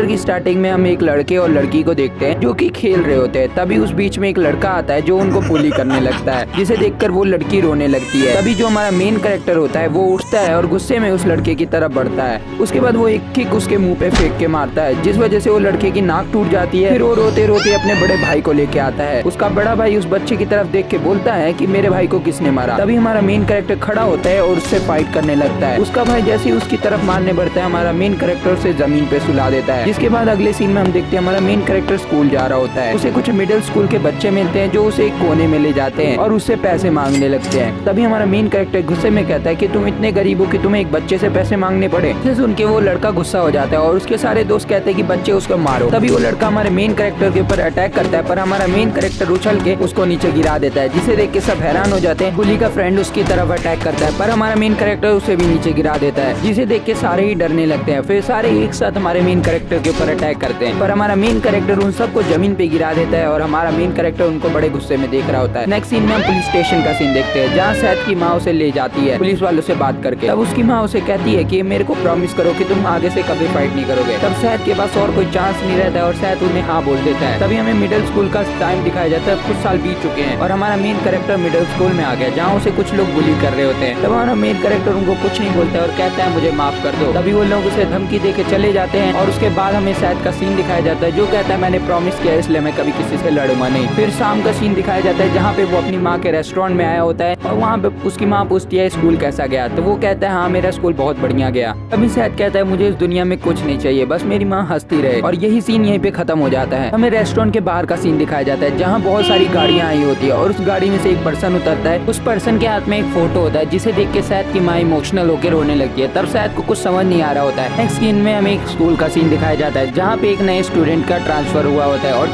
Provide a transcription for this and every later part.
की स्टार्टिंग में हम एक लड़के और लड़की को देखते हैं जो कि खेल रहे होते हैं। तभी उस बीच में एक लड़का आता है जो उनको बुली करने लगता है, जिसे देखकर वो लड़की रोने लगती है। तभी जो हमारा मेन कैरेक्टर होता है वो उठता है और गुस्से में उस लड़के की तरफ बढ़ता है। उसके बाद वो एक किक उसके मुंह पे फेंक के मारता है, जिस वजह से वो लड़के की नाक टूट जाती है। फिर वो रोते रोते अपने बड़े भाई को लेके आता है। उसका बड़ा भाई उस बच्चे की तरफ देख के बोलता है कि मेरे भाई को किसने मारा। तभी हमारा मेन कैरेक्टर खड़ा होता है और उससे फाइट करने लगता है। उसका भाई जैसे ही उसकी तरफ मारने बढ़ता है, हमारा मेन कैरेक्टर उसे जमीन पे सुला देता है। जिसके बाद अगले सीन में हम देखते हैं हमारा मेन कैरेक्टर स्कूल जा रहा होता है। उसे कुछ मिडिल स्कूल के बच्चे मिलते हैं जो उसे एक कोने में ले जाते हैं और उससे पैसे मांगने लगते हैं। तभी हमारा मेन कैरेक्टर गुस्से में कहता है कि तुम इतने गरीब हो कि तुम्हें एक बच्चे से पैसे मांगने पड़े। इसे सुन के वो लड़का गुस्सा हो जाता है और उसके सारे दोस्त कहते हैं कि बच्चे उसको मारो। तभी वो लड़का हमारे मेन कैरेक्टर के ऊपर अटैक करता है, पर हमारा मेन कैरेक्टर उछल के उसको नीचे गिरा देता है, जिसे देख के सब हैरान हो जाते हैं। बुली का फ्रेंड उसकी तरफ अटैक करता है, पर हमारा मेन कैरेक्टर उसे भी नीचे गिरा देता है, जिसे देख के सारे ही डरने लगते हैं। फिर सारे एक साथ हमारे मेन कैरेक्टर के ऊपर अटैक करते हैं, पर हमारा मेन कैरेक्टर उन सबको जमीन पे गिरा देता है और हमारा मेन कैरेक्टर उनको बड़े गुस्से में देख रहा होता है। नेक्स्ट सीन में हम पुलिस स्टेशन का सीन देखते हैं, जहाँ शहद की माँ उसे ले जाती है पुलिस वालों से बात करके। तब उसकी माँ उसे कहती है कि मेरे को प्रॉमिस करो कि तुम आगे से कभी फाइट नहीं करोगे। तब शहद के पास और कोई चांस नहीं रहता है और शहद उन्हें हाँ बोल देता है। तभी हमें मिडिल स्कूल का टाइम दिखाया जाता है। कुछ साल बीत चुके हैं और हमारा मेन कैरेक्टर मिडिल स्कूल में आ गया, जहाँ उसे कुछ लोग बुली कर रहे होते हैं। तब हमारा मेन कैरेक्टर उनको कुछ नहीं बोलता है और कहता है मुझे माफ कर दो। तभी वो लोग उसे धमकी दे के चले जाते हैं और उसके बाद हमें शहद का सीन दिखाया जाता है, जो कहता है मैंने प्रॉमिस किया इसलिए मैं कभी किसी से लड़ूंगा नहीं। फिर शाम का सीन दिखाया जाता है, जहाँ पे वो अपनी माँ के रेस्टोरेंट में आया होता है और वहाँ पे उसकी माँ पूछती है स्कूल कैसा गया। तो वो कहता है हाँ मेरा स्कूल बहुत बढ़िया गया। तभी शहद कहता है मुझे इस दुनिया में कुछ नहीं चाहिए, बस मेरी माँ हंसती रहे। और यही सीन यहीं पे खत्म हो जाता है। हमें रेस्टोरेंट के बाहर का सीन दिखाया जाता है, जहाँ बहुत सारी गाड़ियाँ आई होती है और उस गाड़ी में से एक पर्सन उतरता है। उस पर्सन के हाथ में एक फोटो होता है, जिसे देख के शहद की माँ इमोशनल होकर रोने लगती है। तब शहद को कुछ समझ नहीं आ रहा होता है। नेक्स्ट सीन में हमें एक स्कूल का सीन दिखाया जाता है, जहाँ पे एक नए स्टूडेंट का ट्रांसफर हुआ होता है और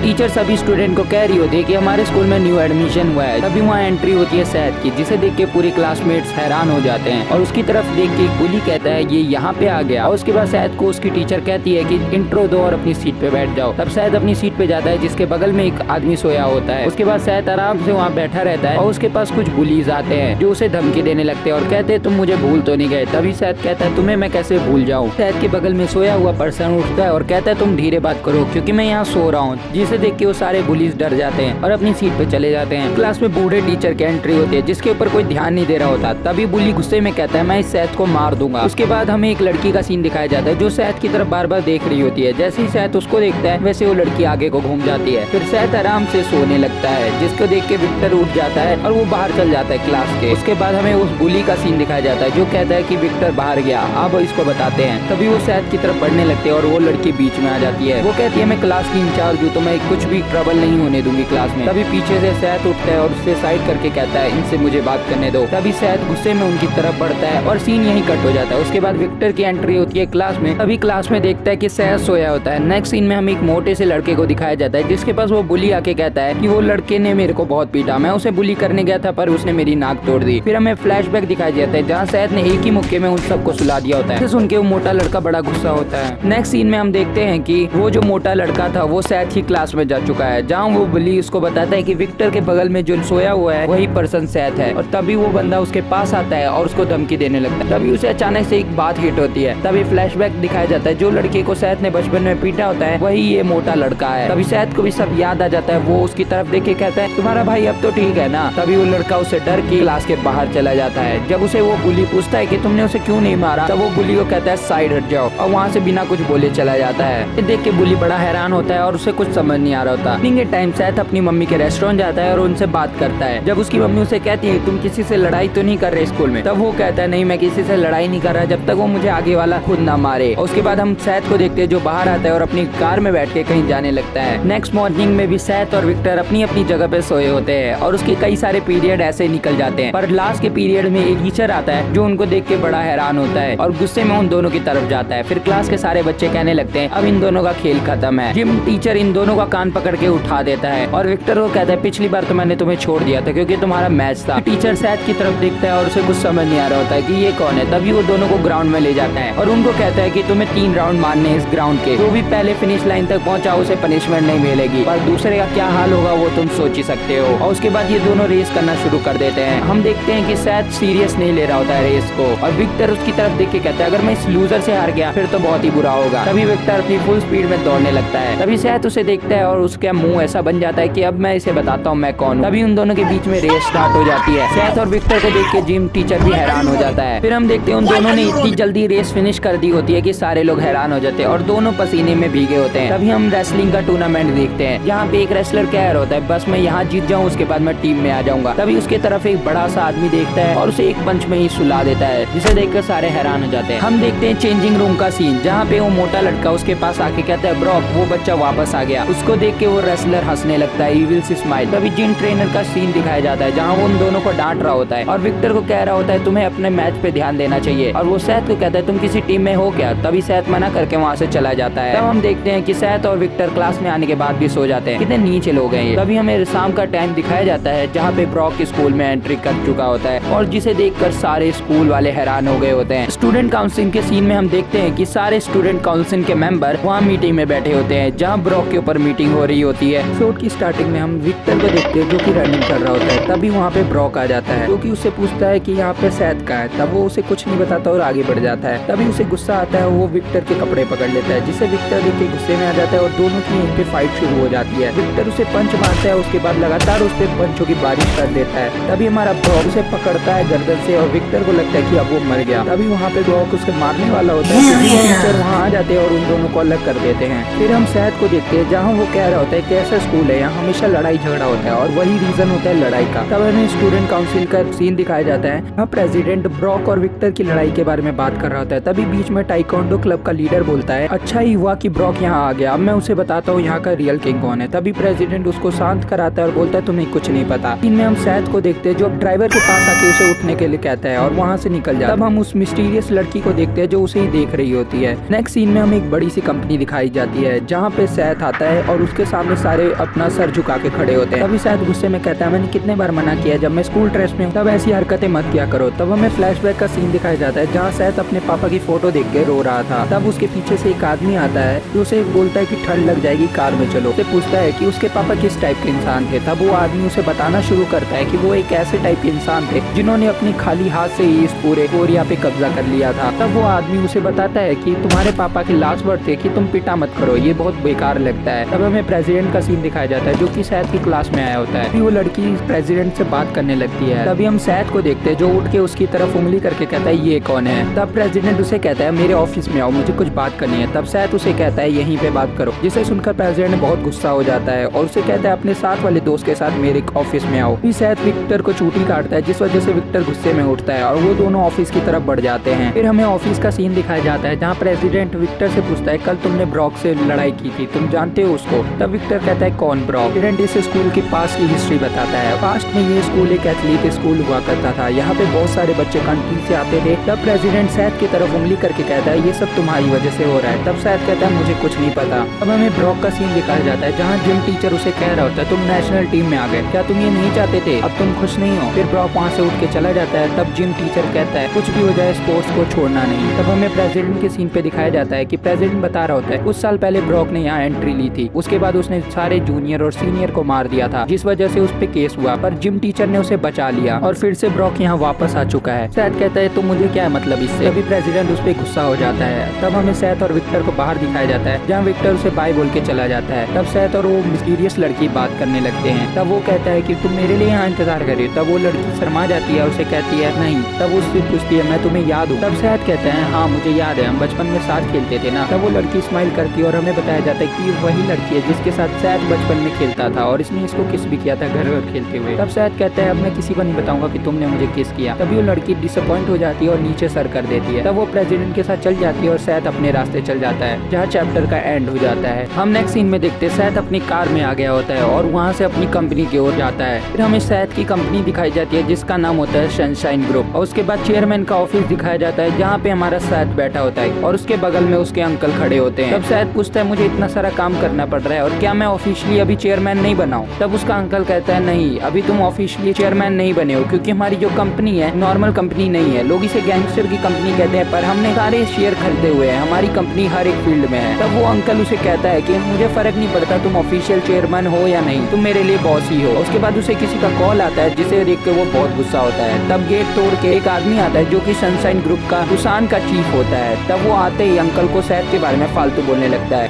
टीचर सभी स्टूडेंट को कह रही होती है कि हमारे स्कूल में न्यू एडमिशन हुआ है। तभी वहाँ एंट्री होती है शहद की, जिसे देख के पूरे क्लासमेट्स हैरान हो जाते हैं और उसकी तरफ देख के एक बुली कहता है ये यहाँ पे आ गया। और उसके बाद शहद को उसकी टीचर कहती है कि इंट्रो दो और अपनी सीट पे बैठ जाओ। तब शहद अपनी सीट पे जाता है, जिसके बगल में एक आदमी सोया होता है। उसके बाद शहद आराम से वहाँ बैठा रहता है और उसके पास कुछ बुलीज आते हैं जो उसे धमकी देने लगते हैं और कहते हैं तुम मुझे भूल तो नहीं गए। तभी शहद कहता है तुम्हें मैं कैसे भूल जाऊँ। शहद के बगल में सोया हुआ पर्सन उठता है और कहता है तुम धीरे बात करो क्योंकि मैं यहाँ सो रहा हूँ, जिसे देख के वो सारे बुलीज डर जाते हैं और अपनी सीट पे चले जाते हैं। क्लास में बूढ़े टीचर की एंट्री होती है, जिसके ऊपर कोई ध्यान नहीं दे रहा होता। तभी बुली गुस्से में कहता है मैं इस शहद को मार दूंगा। उसके बाद हमें एक लड़की का सीन दिखाया जाता है, जो शहद की तरफ बार बार देख रही होती है। जैसे ही शहद उसको देखता है, वैसे वो लड़की आगे को घूम जाती है। फिर शहद आराम से सोने लगता है, जिसको देख के विक्टर उठ जाता है और वो बाहर चल जाता है क्लास के। उसके बाद हमें उस बुली का सीन दिखाया जाता है, जो कहता है कि विक्टर बाहर गया, अब इसको बताते हैं। तभी वो शहद की तरफ बढ़ने लगते हैं और वो लड़की बीच में आ जाती है। वो कहती है मैं क्लास की इंचार्ज हूँ, तो मैं कुछ भी ट्रबल नहीं होने दूंगी क्लास में। तभी पीछे से शहद उठता है और उससे साइड करके कहता है इनसे मुझे बात करने दो। तभी शहद गुस्से में उनकी तरफ बढ़ता है और सीन यहीं कट हो जाता है। उसके बाद विक्टर की एंट्री होती है क्लास में। तभी क्लास में देखता है कि शहद सोया होता है। नेक्स्ट सीन में हमें एक मोटे से लड़के को दिखाया जाता है, जिसके पास वो बुली आके कहता है कि वो लड़के ने मेरे को बहुत पीटा, मैं उसे बुली करने गया था पर उसने मेरी नाक तोड़ दी। फिर हमें फ्लैशबैक दिखाया जाता है, जहाँ शहद ने एक ही मुक्के में उन सबको सुला दिया होता है। सुन के वो मोटा लड़का बड़ा गुस्सा होता है। नेक्स्ट सीन में हम देखते हैं कि वो जो मोटा लड़का था वो शहद की क्लास में जा चुका है, जहाँ वो बुली उसको बताता है कि विक्टर के बगल में जो सोया हुआ है वही पर्सन शहद है। और तभी वो बंदा उसके पास आता है और उसको धमकी देने लगता है। तभी उसे अचानक से एक बात हिट होती है। तभी फ्लैशबैक दिखाया जाता है, जो लड़के को शहद ने बचपन में पीटा होता है वही ये मोटा लड़का है। तभी शहद को भी सब याद आ जाता है। वो उसकी तरफ देख के कहता है तुम्हारा भाई अब तो ठीक है ना। तभी वो लड़का उसे डर के क्लास के बाहर चला जाता है। जब उसे वो बुली पूछता है कि तुमने उसे क्यों नहीं मारा, तब वो बुली को कहता है साइड हट जाओ और वहाँ से बिना कुछ बोले चला जाता है। देख के बुली बड़ा हैरान होता है और उसे कुछ समझ नहीं आ रहा होता। इवनिंग टाइम शहद अपनी मम्मी के रेस्टोरेंट जाता है और उनसे बात करता है। जब उसकी मम्मी उसे कहती है तुम किसी से लड़ाई तो नहीं कर रहे स्कूल में, तब वो कहता है नहीं मैं किसी से लड़ाई नहीं कर रहा जब तक वो मुझे आगे वाला खुद ना मारे। और उसके बाद हम शहद को देखते हैं जो बाहर आता है और अपनी कार में बैठ के कहीं जाने लगता है। नेक्स्ट मॉर्निंग में भी शहद और विक्टर अपनी अपनी जगह पे सोए होते हैं और उसके कई सारे पीरियड ऐसे निकल जाते हैं। पर लास्ट के पीरियड में एक टीचर आता है जो उनको देख के बड़ा हैरान होता है और गुस्से में उन दोनों की तरफ जाता है। फिर क्लास के सारे बच्चे कहने लगते हैं अब इन दोनों का खेल खत्म है। जिम टीचर इन दोनों का कान पकड़ के उठा देता है और विक्टर को कहता है पिछली बार तो मैंने तुम्हें छोड़ दिया था क्योंकि तुम्हारा मैच था। टीचर शहद की तरफ देखता है और उसे कुछ समझ नहीं आ रहा होता है कि ये कौन है। तभी वो दोनों को ग्राउंड में ले जाता है और उनको कहता है कि तुम्हें 3 राउंड मारने हैं इस ग्राउंड के, जो भी पहले फिनिश लाइन तक पहुंचा उसे पनिशमेंट नहीं मिलेगी, पर दूसरे का क्या हाल होगा वो तुम सोच ही सकते हो। और उसके बाद ये दोनों रेस करना शुरू कर देते हैं। हम देखते हैं कि शहद सीरियस नहीं ले रहा होता है रेस को और विक्टर उसकी तरफ देख के कहता है अगर मैं इस लूजर से हार गया फिर तो बहुत ही बुरा रहा होगा। तभी विक्टर अपनी फुल स्पीड में दौड़ने लगता है। तभी सैथ उसे देखता है और उसका मुंह ऐसा बन जाता है कि अब मैं इसे बताता हूँ मैं कौन हूँ। तभी उन दोनों के बीच में रेस स्टार्ट हो जाती है। सैथ और विक्टर को देख के जिम टीचर भी हैरान हो जाता है। फिर हम देखते हैं उन दोनों ने इतनी जल्दी रेस फिनिश कर दी होती है कि सारे लोग हैरान हो जाते हैं और दोनों पसीने में भीगे होते हैं। तभी हम रेसलिंग का टूर्नामेंट देखते हैं जहाँ पे एक रेसलर कह रहा होता है बस मैं यहाँ जीत जाऊँ उसके बाद मैं टीम में आ जाऊंगा। तभी उसके तरफ एक बड़ा सा आदमी देखता है और उसे एक पंच में ही सुला देता है, जिसे देखकर सारे हैरान हो जाते हैं। हम देखते हैं चेंजिंग रूम का सीन जहाँ पे वो मोटा लड़का उसके पास आके कहता है ब्रॉक वो बच्चा वापस आ गया। उसको देख के वो रेसलर हंसने लगता है, इविल सी स्माइल। तभी जिम ट्रेनर का सीन दिखाया जाता है जहाँ वो उन दोनों को डांट रहा होता है और विक्टर को कह रहा होता है तुम्हें अपने मैच पे ध्यान देना चाहिए। और वो सैथ को कहता है तुम किसी टीम में हो क्या। तभी सैथ मना करके वहाँ से चला जाता है। तब हम देखते हैं कि सैथ और विक्टर क्लास में आने के बाद भी सो जाते हैं। कितने नीचे लोग हैं ये। तभी हमें शाम का टाइम दिखाया जाता है जहाँ पे ब्रॉक स्कूल में एंट्री कर चुका होता है और जिसे देखकर सारे स्कूल वाले हैरान हो गए होते हैं। स्टूडेंट काउंसिल के सीन में हम देखते हैं कि सारे स्टूडेंट काउंसिल के मेंबर वहाँ मीटिंग में बैठे होते हैं जहाँ ब्रॉक के ऊपर मीटिंग हो रही होती है। एपिसोड की स्टार्टिंग में हम विक्टर को देखते हैं जो कि रनिंग कर रहा होता है। तभी वहाँ पे ब्रॉक आ जाता है जो कि उससे पूछता है कि यहाँ पे सैथ का है। तब वो उसे कुछ नहीं बताता और आगे बढ़ जाता है। तभी उसे गुस्सा आता है, वो विक्टर के कपड़े पकड़ लेता है जिसे विक्टर देख के गुस्से में आ जाता है और दोनों की यहीं पे फाइट शुरू हो जाती है। विक्टर उसे पंच मारता है, उसके बाद लगातार उस पे पंचों की बारिश कर देता है। तभी हमारा ब्रॉक उसे पकड़ता है गर्दन से और विक्टर को लगता है कि अब वो मर गया। तभी वहाँ पे ब्रॉक उसके मारने वाला होता है, टीचर वहाँ आ जाते हैं और उन दोनों को अलग कर देते हैं। फिर हम सैथ को देखते हैं जहाँ वो कह रहा होता है कैसा स्कूल है, यहाँ हमेशा लड़ाई झगड़ा होता है और वही रीजन होता है लड़ाई का। तब हमें स्टूडेंट काउंसिल का सीन दिखाया जाता है। यहाँ प्रेसिडेंट ब्रॉक और विक्टर की लड़ाई के बारे में बात कर रहा होता है। तभी बीच में टाइकोंडो क्लब का लीडर बोलता है अच्छा ही हुआ कि ब्रॉक यहाँ आ गया, अब मैं उसे बताता हूँ यहाँ का रियल किंग कौन है। तभी प्रेसिडेंट उसको शांत कराता है और बोलता है तुम्हें कुछ नहीं पता। इनमें हम सैथ को देखते हैं जो ड्राइवर के पास आके उसे उठने के लिए कहता है और वहाँ से निकल जाता है। तब हम उस मिस्टीरियस लड़की को देखते हैं जो उसे ही देख रही होती है। नेक्स्ट सीन में हमें एक बड़ी सी कंपनी दिखाई जाती है जहाँ पे सैथ आता है और उसके सामने सारे अपना सर झुका के खड़े होते हैं। तभी सैथ गुस्से में कहता है मैंने कितने बार मना किया जब मैं स्कूल ड्रेस में हूँ तब ऐसी हरकतें मत किया करो। तब हमें फ्लैशबैक का सीन दिखाया जाता है जहाँ सैथ अपने पापा की फोटो देख के रो रहा था। तब उसके पीछे से एक आदमी आता है जो उसे बोलता है कि ठंड लग जाएगी कार में चलो। उसे पूछता है कि उसके पापा किस टाइप के इंसान थे। तब वो आदमी उसे बताना शुरू करता है कि वो एक ऐसे टाइप के इंसान थे जिन्होंने अपनी खाली हाथ से ही इस पूरे कोरिया पे कब्जा कर लिया था। तब वो आदमी उसे बताता है कि तुम्हारे पापा के लास्ट वर्ड थे कि तुम पिटा मत करो, ये बहुत बेकार लगता है। तब हमें प्रेसिडेंट का सीन दिखाया जाता है जो कि सैथ की क्लास में आया होता है। फिर वो लड़की प्रेसिडेंट से बात करने लगती है। तभी हम सैथ को देखते हैं जो उठ के उसकी तरफ उंगली करके कहता है ये कौन है। तब प्रेसिडेंट उसे कहता है मेरे ऑफिस में आओ, मुझे कुछ बात करनी है। तब सैथ उसे कहता है यहीं पे बात करो, जिसे सुनकर प्रेसिडेंट बहुत गुस्सा हो जाता है और उसे कहता है अपने साथ वाले दोस्त के साथ मेरे ऑफिस में आओ। फिर सैथ विक्टर को चूटी काटता है जिस वजह से विक्टर गुस्से में उठता है और वो दोनों ऑफिस की तरफ बढ़ जाते हैं। फिर हमें ऑफिस का सीन दिखाया जाता है जहाँ प्रेसिडेंट विक्टर से पूछता है कल तुमने ब्रॉक से लड़ाई की थी, तुम जानते हो उसको। तब विक्टर कहता है कौन ब्रॉक। प्रेसिडेंट इस स्कूल की पास की हिस्ट्री बताता है। पास्ट में ये स्कूल एक एथलीट स्कूल हुआ करता था, यहाँ पे बहुत सारे बच्चे कंट्री से आते थे। तब प्रेसिडेंट सैथ की तरफ उंगली करके कहता है ये सब तुम्हारी वजह से हो रहा है। तब सैथ कहता है मुझे कुछ नहीं पता। अब हमें ब्रॉक का सीन दिखाया जाता है जहाँ जिम टीचर उसे कह रहा होता है तुम नेशनल टीम में आ गए, क्या तुम ये नहीं चाहते थे, अब तुम खुश नहीं हो। फिर ब्रॉक वहाँ से उठ के चला जाता है। तब जिम टीचर कहता है कुछ भी हो जाए स्पोर्ट्स को छोड़ना नहीं। तब हमें प्रेसिडेंट के सीन पे दिखाया जाता है कि प्रेसिडेंट बता रहा होता है कुछ साल पहले ब्रॉक ने यहाँ एंट्री ली थी, उसके बाद उसने सारे जूनियर और सीनियर को मार दिया था जिस वजह से उस पे केस हुआ, पर जिम टीचर ने उसे बचा लिया और फिर से ब्रॉक यहाँ वापस आ चुका है। सैथ कहता है तो मुझे क्या है मतलब इससे। तभी प्रेसिडेंट उस पे गुस्सा हो जाता है। तब हमें सैथ और विक्टर को बाहर दिखाया जाता है जहाँ विक्टर उसे बाय बोल के चला जाता है। तब सैथ और वो मिस्टीरियस लड़की बात करने लगते हैं। तब वो कहता है कि तुम मेरे लिए यहाँ इंतजार करे। तब वो लड़की शर्मा जाती है, उसे कहती है नहीं। तब उससे पूछती है मैं तुम्हें याद हूँ। तब सैथ कहते हैं हाँ मुझे याद है, हम बचपन में साथ खेलते थे ना। तब वो लड़की स्माइल करती है और हमें बताया जाता है कि वही लड़की है जिसके साथ सैथ बचपन में खेलता था और इसने इसको किस भी किया था घर घर खेलते हुए। तब सैथ कहता है अब मैं किसी को नहीं बताऊंगा कि तुमने मुझे किस किया। तभी वो लड़की डिसअपॉइंट हो जाती है और नीचे सर कर देती है। तब वो प्रेसिडेंट के साथ चल जाती है और सैथ अपने रास्ते चल जाता है जहाँ चैप्टर का एंड हो जाता है। हम नेक्स्ट सीन में देखते हैं सैथ अपनी कार में आ गया होता है और वहाँ से अपनी कंपनी की ओर जाता है। फिर हमें सैथ की कंपनी दिखाई जाती है जिसका नाम होता है सनशाइन ग्रुप और उसके बाद चेयरमैन का ऑफिस दिखाया जाता है जहाँ पे हमारा सैथ बैठा होता है और उसके बगल में उसके अंकल खड़े होते हैं। तब सैथ पूछता है मुझे इतना सारा काम करना पड़ रहा है और क्या मैं ऑफिशियली अभी चेयरमैन नहीं बना हूँ। तब उसका अंकल कहता है नहीं अभी तुम ऑफिशियली चेयरमैन नहीं बने हो क्योंकि हमारी जो कंपनी है नॉर्मल कंपनी नहीं है, लोग इसे गैंगस्टर की कंपनी कहते हैं पर हमने सारे शेयर खरीदे हुए हैं, हमारी कंपनी हर एक फील्ड में है। तब वो अंकल उसे कहता है कि मुझे फर्क नहीं पड़ता तुम ऑफिशियल चेयरमैन हो या नहीं, तुम मेरे लिए बॉस ही हो। उसके बाद उसे किसी का कॉल आता है जिसे देख के वो बहुत गुस्सा होता है। तब गेट तोड़ के एक आदमी आता है जो कि सनशाइन ग्रुप का बुसान का चीफ होता है। तब वो आते अंकल को सेहत के बारे में फालतू बोलने लगता है।